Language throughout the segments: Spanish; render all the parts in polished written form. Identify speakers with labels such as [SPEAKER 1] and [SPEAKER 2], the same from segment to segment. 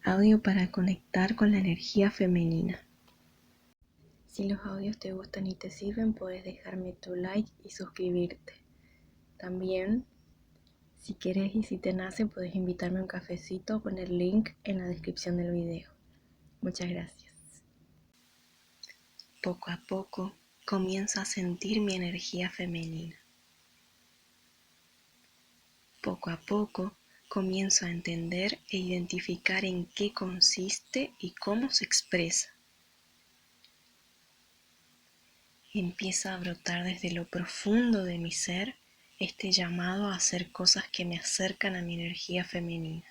[SPEAKER 1] Audio para conectar con la energía femenina. Si los audios te gustan y te sirven, puedes dejarme tu like y suscribirte. También, si quieres y si te nace, puedes invitarme a un cafecito con el link en la descripción del video. Muchas gracias. Poco a poco comienzo a sentir mi energía femenina. Poco a poco comienzo a entender e identificar en qué consiste y cómo se expresa. Empieza a brotar desde lo profundo de mi ser este llamado a hacer cosas que me acercan a mi energía femenina.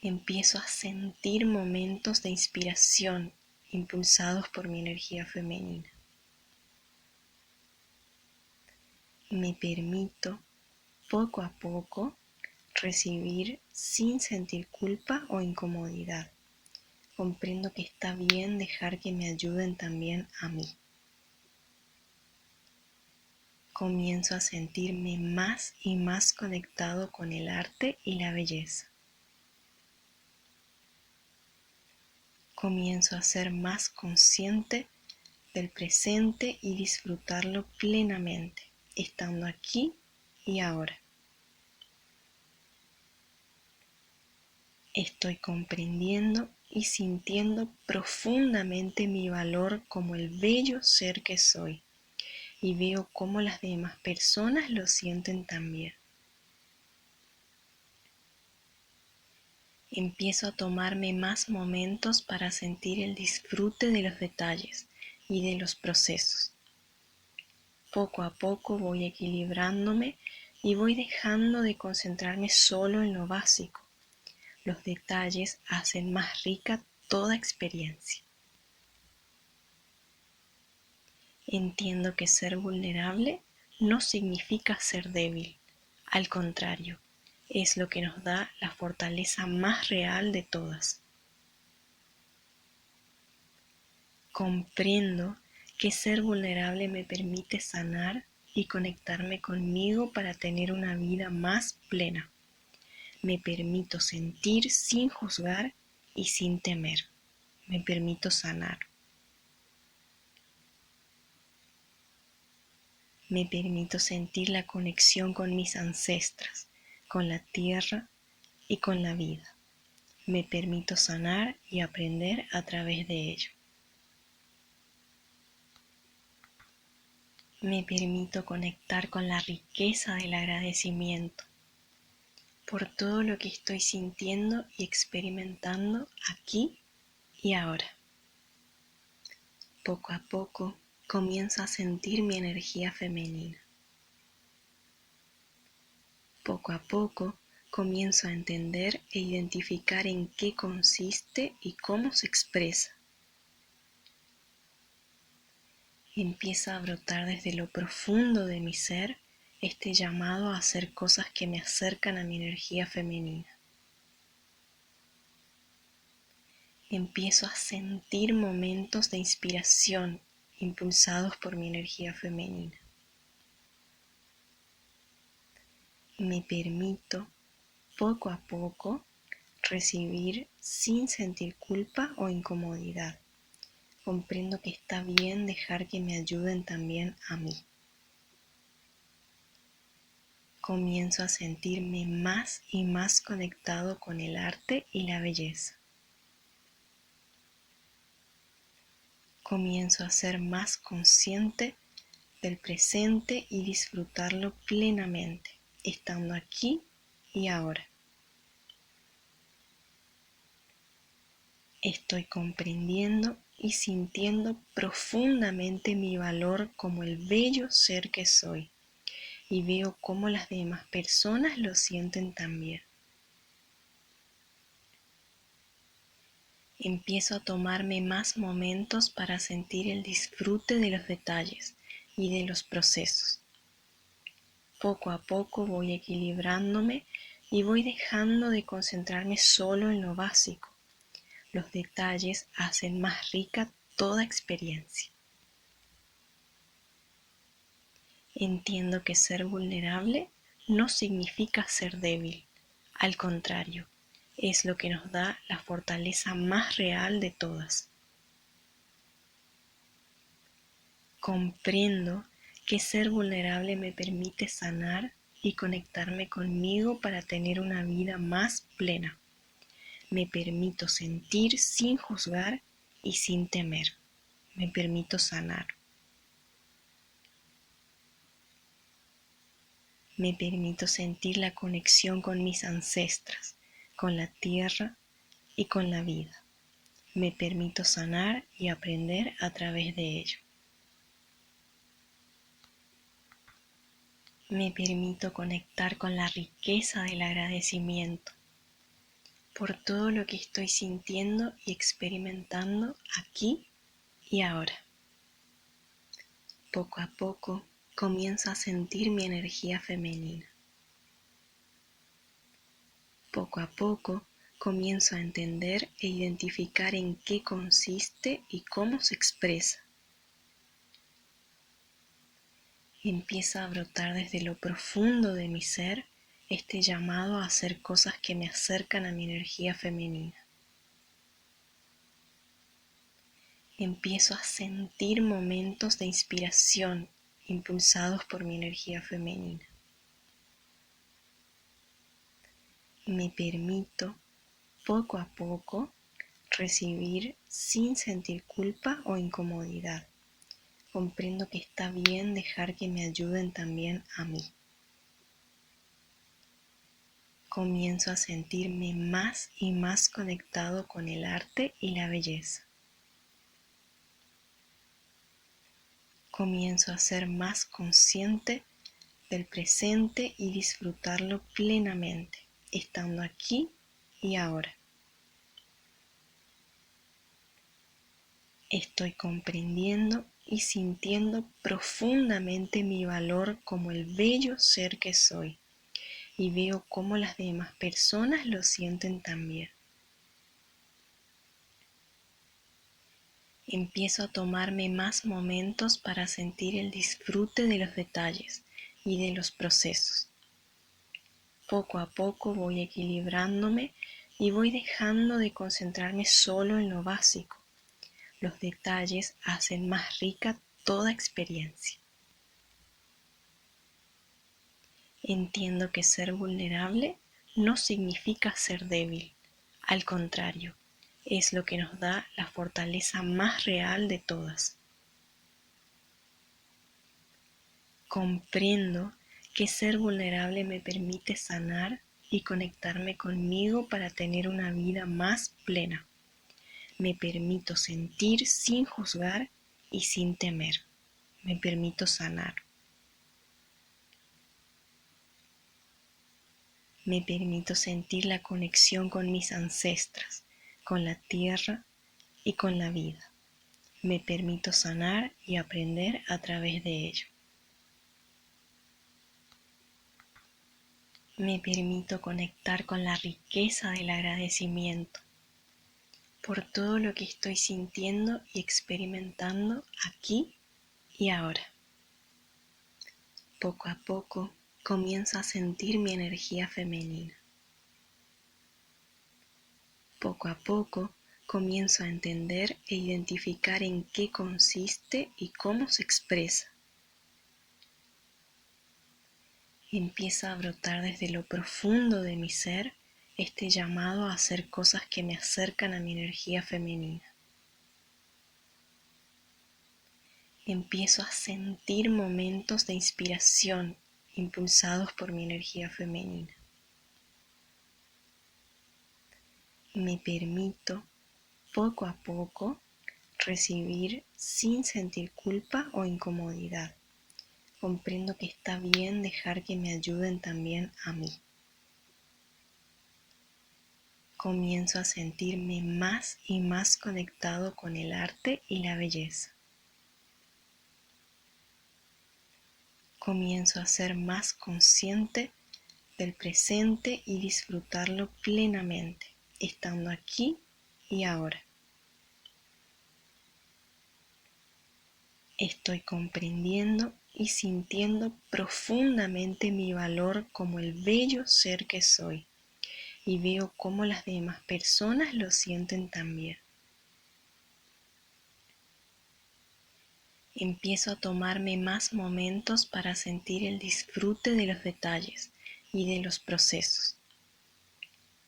[SPEAKER 1] Empiezo a sentir momentos de inspiración impulsados por mi energía femenina. Me permito poco a poco recibir sin sentir culpa o incomodidad. Comprendo que está bien dejar que me ayuden también a mí. Comienzo a sentirme más y más conectado con el arte y la belleza. Comienzo a ser más consciente del presente y disfrutarlo plenamente, estando aquí y ahora. Estoy comprendiendo y sintiendo profundamente mi valor como el bello ser que soy y veo cómo las demás personas lo sienten también. Empiezo a tomarme más momentos para sentir el disfrute de los detalles y de los procesos. Poco a poco voy equilibrándome y voy dejando de concentrarme solo en lo básico. Los detalles hacen más rica toda experiencia. Entiendo que ser vulnerable no significa ser débil. Al contrario, es lo que nos da la fortaleza más real de todas. Comprendo que ser vulnerable me permite sanar y conectarme conmigo para tener una vida más plena. Me permito sentir sin juzgar y sin temer. Me permito sanar. Me permito sentir la conexión con mis ancestras, con la tierra y con la vida. Me permito sanar y aprender a través de ello. Me permito conectar con la riqueza del agradecimiento por todo lo que estoy sintiendo y experimentando aquí y ahora. Poco a poco comienzo a sentir mi energía femenina. Poco a poco comienzo a entender e identificar en qué consiste y cómo se expresa. Empieza a brotar desde lo profundo de mi ser este llamado a hacer cosas que me acercan a mi energía femenina. Empiezo a sentir momentos de inspiración impulsados por mi energía femenina. Me permito poco a poco recibir sin sentir culpa o incomodidad. Comprendo que está bien dejar que me ayuden también a mí. Comienzo a sentirme más y más conectado con el arte y la belleza. Comienzo a ser más consciente del presente y disfrutarlo plenamente, estando aquí y ahora. Estoy comprendiendo y sintiendo profundamente mi valor como el bello ser que soy y veo cómo las demás personas lo sienten también. Empiezo a tomarme más momentos para sentir el disfrute de los detalles y de los procesos. Poco a poco voy equilibrándome y voy dejando de concentrarme solo en lo básico. Los detalles hacen más rica toda experiencia. Entiendo que ser vulnerable no significa ser débil. Al contrario, es lo que nos da la fortaleza más real de todas. Comprendo que ser vulnerable me permite sanar y conectarme conmigo para tener una vida más plena. Me permito sentir sin juzgar y sin temer. Me permito sanar. Me permito sentir la conexión con mis ancestras, con la tierra y con la vida. Me permito sanar y aprender a través de ello. Me permito conectar con la riqueza del agradecimiento por todo lo que estoy sintiendo y experimentando aquí y ahora. Poco a poco comienzo a sentir mi energía femenina. Poco a poco comienzo a entender e identificar en qué consiste y cómo se expresa. Empieza a brotar desde lo profundo de mi ser este llamado a hacer cosas que me acercan a mi energía femenina. Empiezo a sentir momentos de inspiración impulsados por mi energía femenina. Me permito, poco a poco, recibir sin sentir culpa o incomodidad. Comprendo que está bien dejar que me ayuden también a mí. Comienzo a sentirme más y más conectado con el arte y la belleza. Comienzo a ser más consciente del presente y disfrutarlo plenamente, estando aquí y ahora. Estoy comprendiendo y sintiendo profundamente mi valor como el bello ser que soy y veo cómo las demás personas lo sienten también. Empiezo a tomarme más momentos para sentir el disfrute de los detalles y de los procesos. Poco a poco voy equilibrándome y voy dejando de concentrarme solo en lo básico. Los detalles hacen más rica toda experiencia. Entiendo que ser vulnerable no significa ser débil. Al contrario, es lo que nos da la fortaleza más real de todas. Comprendo que ser vulnerable me permite sanar y conectarme conmigo para tener una vida más plena. Me permito sentir sin juzgar y sin temer. Me permito sanar. Me permito sentir la conexión con mis ancestras, con la tierra y con la vida. Me permito sanar y aprender a través de ello. Me permito conectar con la riqueza del agradecimiento por todo lo que estoy sintiendo y experimentando aquí y ahora. Poco a poco comienzo a sentir mi energía femenina. Poco a poco comienzo a entender e identificar en qué consiste y cómo se expresa. Empieza a brotar desde lo profundo de mi ser este llamado a hacer cosas que me acercan a mi energía femenina. Empiezo a sentir momentos de inspiración impulsados por mi energía femenina. Me permito, poco a poco, recibir sin sentir culpa o incomodidad. Comprendo que está bien dejar que me ayuden también a mí. Comienzo a sentirme más y más conectado con el arte y la belleza. Comienzo a ser más consciente del presente y disfrutarlo plenamente, estando aquí y ahora. Estoy comprendiendo y sintiendo profundamente mi valor como el bello ser que soy y veo cómo las demás personas lo sienten también. Empiezo a tomarme más momentos para sentir el disfrute de los detalles y de los procesos.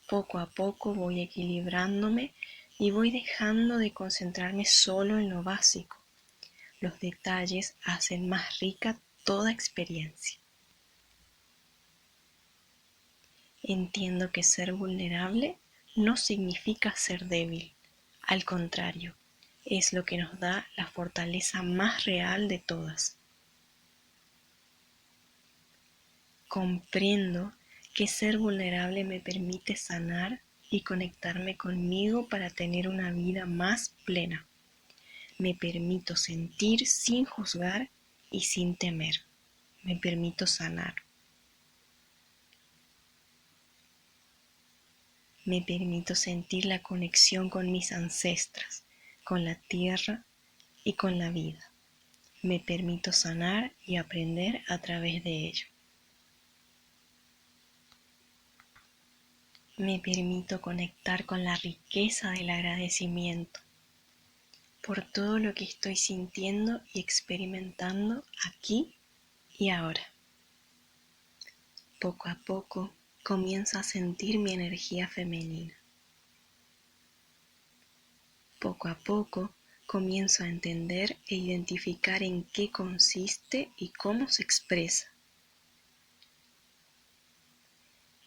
[SPEAKER 1] Poco a poco voy equilibrándome y voy dejando de concentrarme solo en lo básico. Los detalles hacen más rica toda experiencia. Entiendo que ser vulnerable no significa ser débil. Al contrario, es lo que nos da la fortaleza más real de todas. Comprendo que ser vulnerable me permite sanar y conectarme conmigo para tener una vida más plena. Me permito sentir sin juzgar y sin temer. Me permito sanar. Me permito sentir la conexión con mis ancestras, con la tierra y con la vida. Me permito sanar y aprender a través de ello. Me permito conectar con la riqueza del agradecimiento por todo lo que estoy sintiendo y experimentando aquí y ahora. Poco a poco comienzo a sentir mi energía femenina. Poco a poco comienzo a entender e identificar en qué consiste y cómo se expresa.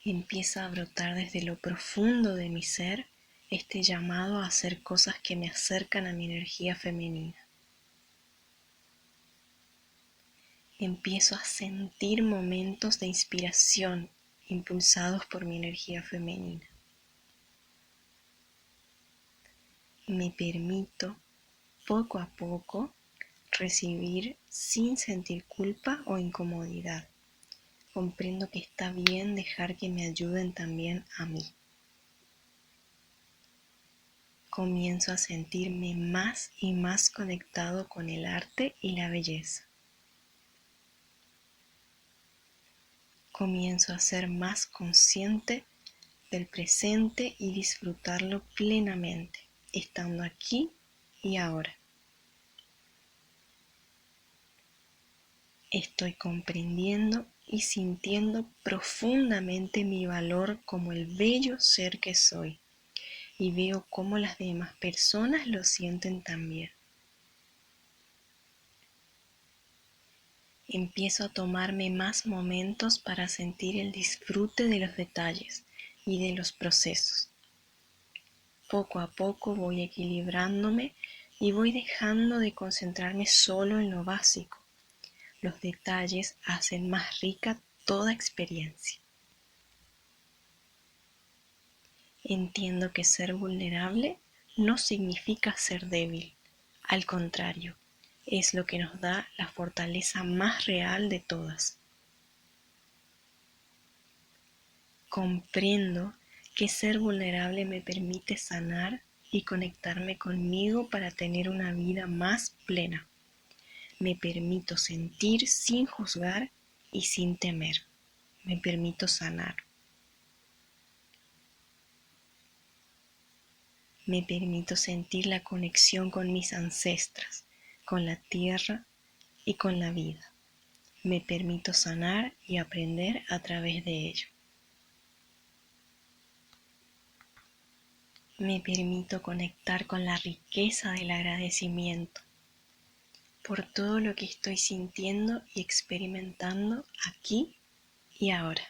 [SPEAKER 1] Empieza a brotar desde lo profundo de mi ser este llamado a hacer cosas que me acercan a mi energía femenina. Empiezo a sentir momentos de inspiración impulsados por mi energía femenina. Me permito, poco a poco, recibir sin sentir culpa o incomodidad. Comprendo que está bien dejar que me ayuden también a mí. Comienzo a sentirme más y más conectado con el arte y la belleza. Comienzo a ser más consciente del presente y disfrutarlo plenamente, estando aquí y ahora. Estoy comprendiendo y sintiendo profundamente mi valor como el bello ser que soy y veo cómo las demás personas lo sienten también. Empiezo a tomarme más momentos para sentir el disfrute de los detalles y de los procesos. Poco a poco voy equilibrándome y voy dejando de concentrarme solo en lo básico. Los detalles hacen más rica toda experiencia. Entiendo que ser vulnerable no significa ser débil. Al contrario, es lo que nos da la fortaleza más real de todas. Comprendo que ser vulnerable me permite sanar y conectarme conmigo para tener una vida más plena. Me permito sentir sin juzgar y sin temer. Me permito sanar. Me permito sentir la conexión con mis ancestras, con la tierra y con la vida. Me permito sanar y aprender a través de ello. Me permito conectar con la riqueza del agradecimiento por todo lo que estoy sintiendo y experimentando aquí y ahora.